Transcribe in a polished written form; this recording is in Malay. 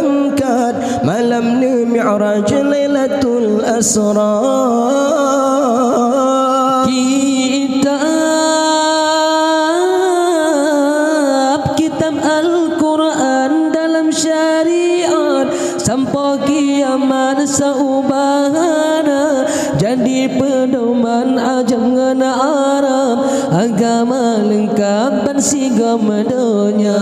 berangkat malam ni Mi'raj Lailatul Asra. Kitab Al-Quran dalam syariat sampai kiamat saubahana jadi pedoman ajam dengan Arab, agama lengkap dan sigam dunia.